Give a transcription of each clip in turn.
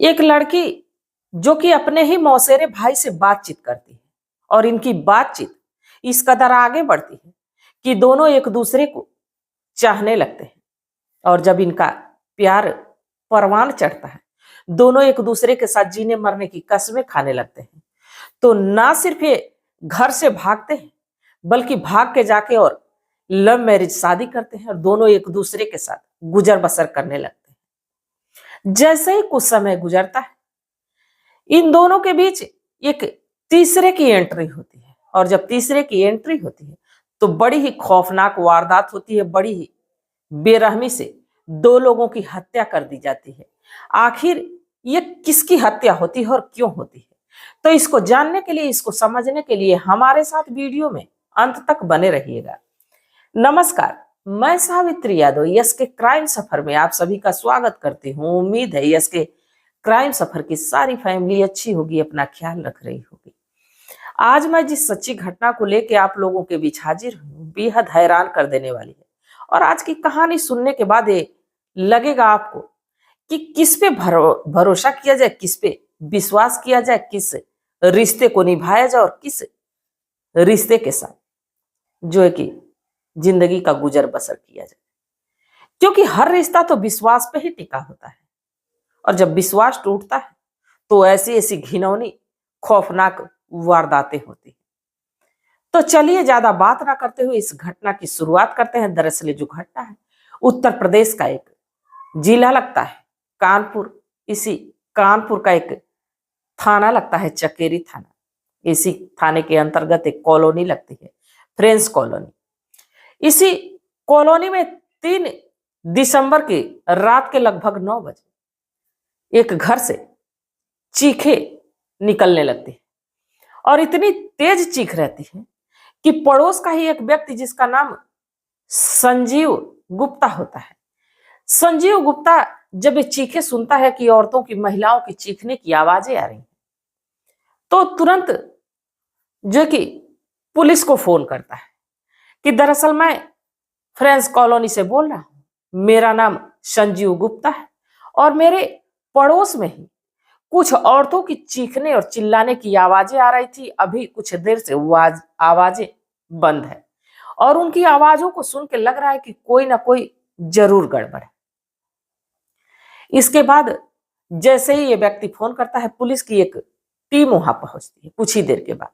एक लड़की जो कि अपने ही मौसेरे भाई से बातचीत करती है और इनकी बातचीत इस कदर आगे बढ़ती है कि दोनों एक दूसरे को चाहने लगते हैं। और जब इनका प्यार परवान चढ़ता है, दोनों एक दूसरे के साथ जीने मरने की कस्में खाने लगते हैं। तो ना सिर्फ ये घर से भागते हैं, बल्कि भाग के जाके और लव मैरिज शादी करते हैं और दोनों एक दूसरे के साथ गुजर बसर करने लगते हैं। जैसे ही कुछ समय गुजरता है, इन दोनों के बीच एक तीसरे की एंट्री होती है और जब तीसरे की एंट्री होती है तो बड़ी ही खौफनाक वारदात होती है। बड़ी ही बेरहमी से दो लोगों की हत्या कर दी जाती है। आखिर ये किसकी हत्या होती है और क्यों होती है? तो इसको जानने के लिए, इसको समझने के लिए हमारे साथ वीडियो में अंत तक बने रहिएगा। नमस्कार, मैं सावित्री यादव यस के क्राइम सफर में आप सभी का स्वागत करती हूँ। उम्मीद है यस के क्राइम सफर की सारी फैमिली अच्छी होगी, अपना ख्याल रख रही होगी। आज मैं जिस सच्ची घटना को लेकर आप लोगों के बीच हाजिर हूँ, बेहद हैरान कर देने वाली है। और आज की कहानी सुनने के बाद ये लगेगा आपको कि किस पे भरोसा किया जाए, किस पे विश्वास किया जाए, किस रिश्ते को निभाया जाए और किस रिश्ते के साथ जो है कि जिंदगी का गुजर बसर किया जाए। क्योंकि हर रिश्ता तो विश्वास पे ही टिका होता है और जब विश्वास टूटता है तो ऐसी ऐसी घिनौनी खौफनाक वारदातें होती हैं। तो चलिए ज्यादा बात ना करते हुए इस घटना की शुरुआत करते हैं। दरअसल जो घटना है उत्तर प्रदेश का एक जिला लगता है कानपुर। इसी कानपुर का एक थाना लगता है चकेरी थाना। इसी थाने के अंतर्गत एक कॉलोनी लगती है, फ्रेंच कॉलोनी। इसी कॉलोनी में 3 दिसंबर की रात के लगभग 9 बजे एक घर से चीखें निकलने लगती है और इतनी तेज चीख रहती है कि पड़ोस का ही एक व्यक्ति जिसका नाम संजीव गुप्ता होता है, संजीव गुप्ता जब ये चीखें सुनता है कि औरतों की, महिलाओं की चीखने की आवाजें आ रही हैं, तो तुरंत जो कि पुलिस को फोन करता है कि दरअसल मैं फ्रेंच कॉलोनी से बोल रहा हूं, मेरा नाम संजीव गुप्ता है और मेरे पड़ोस में ही कुछ औरतों की चीखने और चिल्लाने की आवाजें आ रही थी। अभी कुछ देर से वो आवाजें बंद है और उनकी आवाजों को सुन के लग रहा है कि कोई ना कोई जरूर गड़बड़ है। इसके बाद जैसे ही ये व्यक्ति फोन करता है, पुलिस की एक टीम वहां पहुंचती है कुछ ही देर के बाद।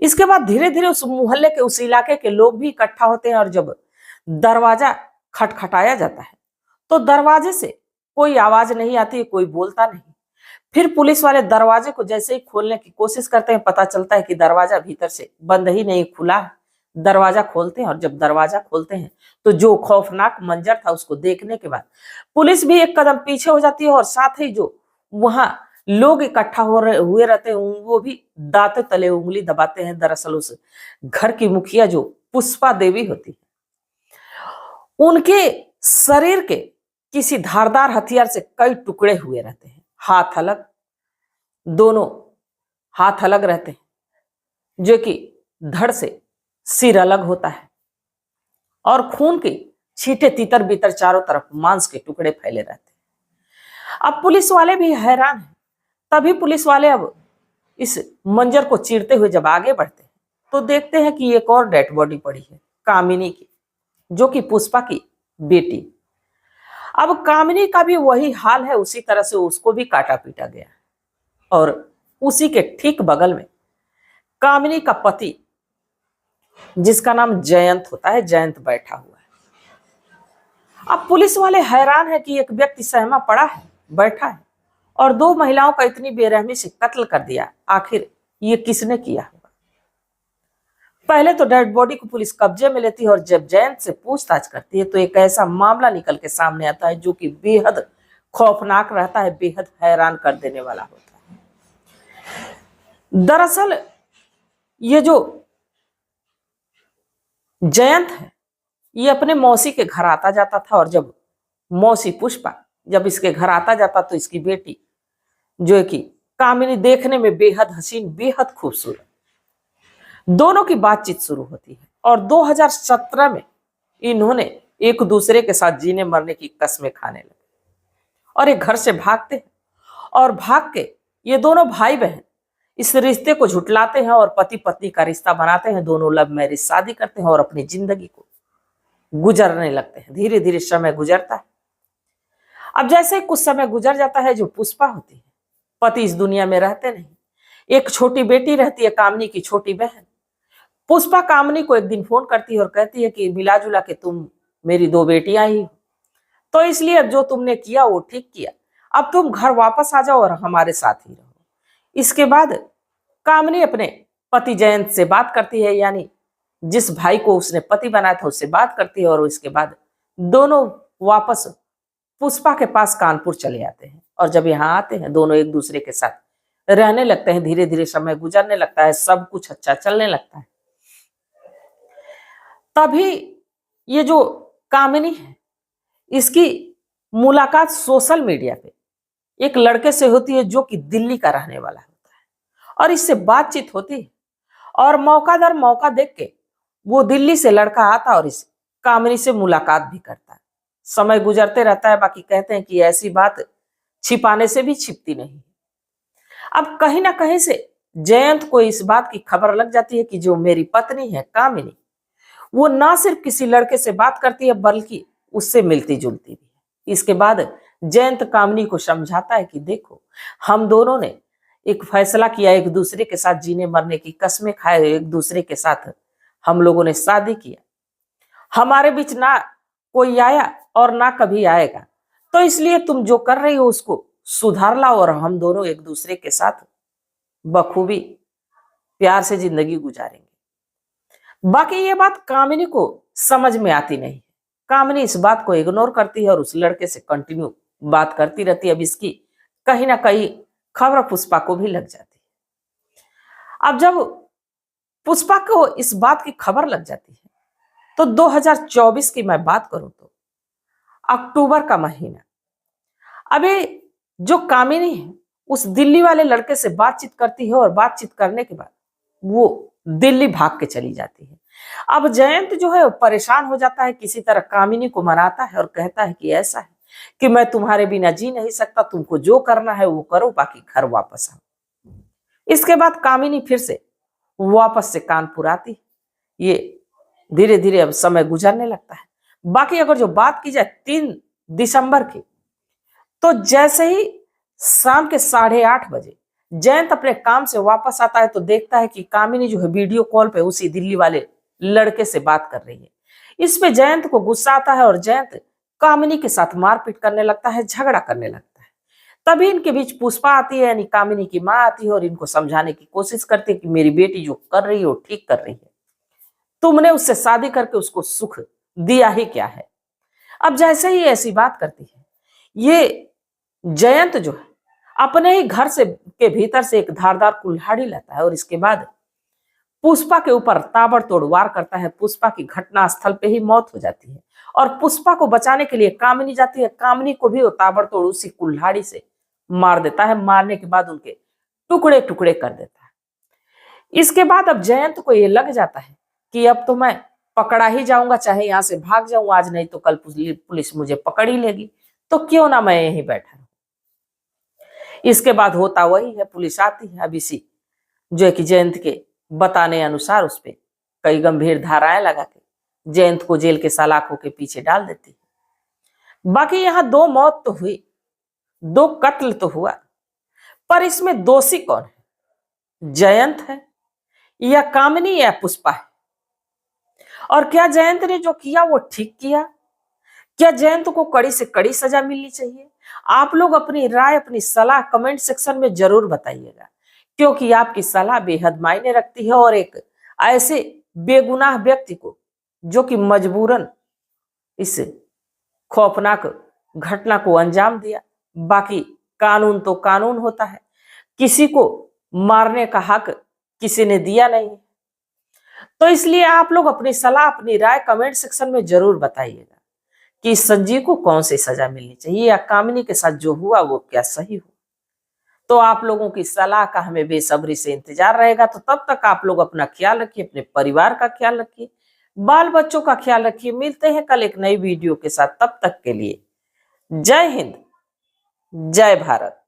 इसके बाद धीरे धीरे उस मोहल्ले के, उस इलाके के लोग भी इकट्ठा होते हैं और जब दरवाजा खटखटाया जाता है तो दरवाजे से कोई आवाज नहीं आती, कोई बोलता नहीं। फिर पुलिस वाले दरवाजे को जैसे ही खोलने की कोशिश करते हैं, पता चलता है कि दरवाजा भीतर से बंद ही नहीं, खुला है। दरवाजा खोलते हैं और जब दरवाजा खोलते हैं तो जो खौफनाक मंजर था उसको देखने के बाद पुलिस भी एक कदम पीछे हो जाती है और साथ ही जो वहां लोग इकट्ठा हुए रहते हैं वो भी दांतों तले उंगली दबाते हैं। दरअसल उस घर की मुखिया जो पुष्पा देवी होती है, उनके शरीर के किसी धारदार हथियार से कई टुकड़े हुए रहते हैं। हाथ अलग, दोनों हाथ अलग रहते हैं, जो कि धड़ से सिर अलग होता है और खून की छींटे तितर बितर चारों तरफ मांस के टुकड़े फैले रहते हैं। अब पुलिस वाले भी हैरान हैं। तभी पुलिस वाले अब इस मंजर को चीरते हुए जब आगे बढ़ते हैं तो देखते हैं कि एक और डेड बॉडी पड़ी है, कामिनी की, जो कि पुष्पा की बेटी। अब कामिनी का भी वही हाल है, उसी तरह से उसको भी काटा पीटा गया और उसी के ठीक बगल में कामिनी का पति, जिसका नाम जयंत होता है, जयंत बैठा हुआ है। अब पुलिस वाले हैरान है कि एक व्यक्ति सहमा पड़ा है, बैठा है और 2 महिलाओं का इतनी बेरहमी से कत्ल कर दिया। आखिर ये किसने किया होगा? पहले तो डेड बॉडी को पुलिस कब्जे में लेती है और जब जयंत से पूछताछ करती है तो एक ऐसा मामला निकल के सामने आता है जो कि बेहद खौफनाक रहता है, बेहद हैरान कर देने वाला होता है। दरअसल ये जो जयंत है, ये अपने मौसी के घर आता जाता था और जब मौसी पुष्पा जब इसके घर आता जाता तो इसकी बेटी जो है कि कामिनी देखने में बेहद हसीन, बेहद खूबसूरत, दोनों की बातचीत शुरू होती है और 2017 में इन्होंने एक दूसरे के साथ जीने मरने की कस्में खाने लगे और एक घर से भागते हैं और भाग के ये दोनों भाई बहन इस रिश्ते को झुटलाते हैं और पति पत्नी का रिश्ता बनाते हैं। दोनों लव मैरिज शादी करते हैं और अपनी जिंदगी को गुजरने लगते हैं। धीरे धीरे समय गुजरता है। अब जैसे कुछ समय गुजर जाता है, जो पुष्पा होती है, पति इस दुनिया में रहते नहीं, एक छोटी बेटी रहती है, कामनी की छोटी बहन। पुष्पा कामनी को एक दिन फोन करती है और कहती है कि मिला जुला के तुम मेरी 2 बेटियां ही हो, तो इसलिए जो तुमने किया वो ठीक किया, अब तुम घर वापस आ जाओ और हमारे साथ ही रहो। इसके बाद कामनी अपने पति जयंत से बात करती है, यानी जिस भाई को उसने पति बनाया था उससे बात करती है, और इसके बाद दोनों वापस पुष्पा के पास कानपुर चले आते हैं। और जब यहाँ आते हैं, दोनों एक दूसरे के साथ रहने लगते हैं। धीरे धीरे समय गुजरने लगता है, सब कुछ अच्छा चलने लगता है। तभी ये जो कामिनी है, इसकी मुलाकात सोशल मीडिया पे एक लड़के से होती है जो कि दिल्ली का रहने वाला होता है, और इससे बातचीत होती है। और मौका दर मौका देख के वो दिल्ली से लड़का आता और इस कामिनी से मुलाकात भी करता है। समय गुजरते रहता है। बाकी कहते हैं कि ऐसी बात छिपाने से भी छिपती नहीं। अब कहीं ना कहीं से जयंत को इस बात की खबर लग जाती है कि जो मेरी पत्नी है कामिनी, वो ना सिर्फ किसी लड़के से बात करती है बल्कि उससे मिलती जुलती भी है। इसके बाद जयंत कामिनी को समझाता है कि देखो, हम दोनों ने एक फैसला किया, एक दूसरे के साथ जीने मरने की कस्में खाए, एक दूसरे के साथ हम लोगों ने शादी किया। हमारे बीच ना कोई आया और ना कभी आएगा, तो इसलिए तुम जो कर रही हो उसको सुधार लाओ और हम दोनों एक दूसरे के साथ बखूबी प्यार से जिंदगी गुजारेंगे। बाकी ये बात कामिनी को समझ में आती नहीं। कामिनी इस बात को इग्नोर करती है और उस लड़के से कंटिन्यू बात करती रहती है। अब इसकी कहीं ना कहीं खबर पुष्पा को भी लग जाती है। अब जब पुष्पा को इस बात की खबर लग जाती है, तो 2024 की मैं बात करूं तो अक्टूबर का महीना, अभी जो कामिनी है उस दिल्ली वाले लड़के से बातचीत करती है और बातचीत करने के बाद वो दिल्ली भाग के चली जाती है। अब जयंत जो है परेशान हो जाता है, किसी तरह कामिनी को मनाता है और कहता है कि ऐसा है कि मैं तुम्हारे बिना जी नहीं सकता, तुमको जो करना है वो करो, बाकी घर वापस आओ। इसके बाद कामिनी फिर से वापस से कानपुर आती। ये धीरे धीरे अब समय गुजरने लगता है। बाकी अगर जो बात की जाए 3 दिसंबर की, तो जैसे ही शाम के 8:30 बजे जयंत अपने काम से वापस आता है, तो देखता है कि कामिनी जो है वीडियो कॉल पे उसी दिल्ली वाले लड़के से बात कर रही है। इस पे जयंत को गुस्सा आता है और जयंत कामिनी के साथ मारपीट करने लगता है, झगड़ा करने लगता है। तभी इनके बीच पुष्पा आती है, यानी कामिनी की माँ आती है और इनको समझाने की कोशिश करती है कि मेरी बेटी जो कर रही है वो ठीक कर रही है, तुमने उससे शादी करके उसको सुख दिया ही क्या है। अब जैसे ही ऐसी बात करती है, ये जयंत जो है अपने ही घर से के भीतर से एक धारदार कुल्हाड़ी लाता है और इसके बाद पुष्पा के ऊपर ताबड़तोड़ वार करता है। पुष्पा की घटना स्थल पे ही मौत हो जाती है और पुष्पा को बचाने के लिए कामिनी जाती है। कामिनी को भी वो ताबड़तोड़ उसी कुल्हाड़ी से मार देता है। मारने के बाद उनके टुकड़े टुकड़े कर देता है। इसके बाद अब जयंत को ये लग जाता है कि अब तो मैं पकड़ा ही जाऊंगा, चाहे यहाँ से भाग जाऊं आज, नहीं तो कल पुलिस मुझे पकड़ ही लेगी, तो क्यों ना मैं यहीं बैठा रहूं। इसके बाद होता वही है, पुलिस आती है। अब इसी जो है कि जयंत के बताने अनुसार उस पर कई गंभीर धाराएं लगा के जयंत को जेल के सलाखों के पीछे डाल देती है। बाकी यहाँ 2 मौत तो हुई, 2 कत्ल तो हुआ, पर इसमें दोषी कौन है? जयंत है या कामिनी या पुष्पा है? और क्या जयंत ने जो किया वो ठीक किया? क्या जयंत को कड़ी से कड़ी सजा मिलनी चाहिए? आप लोग अपनी राय, अपनी सलाह कमेंट सेक्शन में जरूर बताइएगा, क्योंकि आपकी सलाह बेहद मायने रखती है। और एक ऐसे बेगुनाह व्यक्ति को जो कि मजबूरन इस खौफनाक घटना को अंजाम दिया, बाकी कानून तो कानून होता है, किसी को मारने का हक किसी ने दिया नहीं। तो इसलिए आप लोग अपनी सलाह, अपनी राय कमेंट सेक्शन में जरूर बताइएगा कि संजीव को कौन सी सजा मिलनी चाहिए या कामिनी के साथ जो हुआ वो क्या सही हो। तो आप लोगों की सलाह का हमें बेसब्री से इंतजार रहेगा। तो तब तक आप लोग अपना ख्याल रखिए, अपने परिवार का ख्याल रखिए, बाल बच्चों का ख्याल रखिए। मिलते हैं कल एक नई वीडियो के साथ, तब तक के लिए जय हिंद, जय भारत।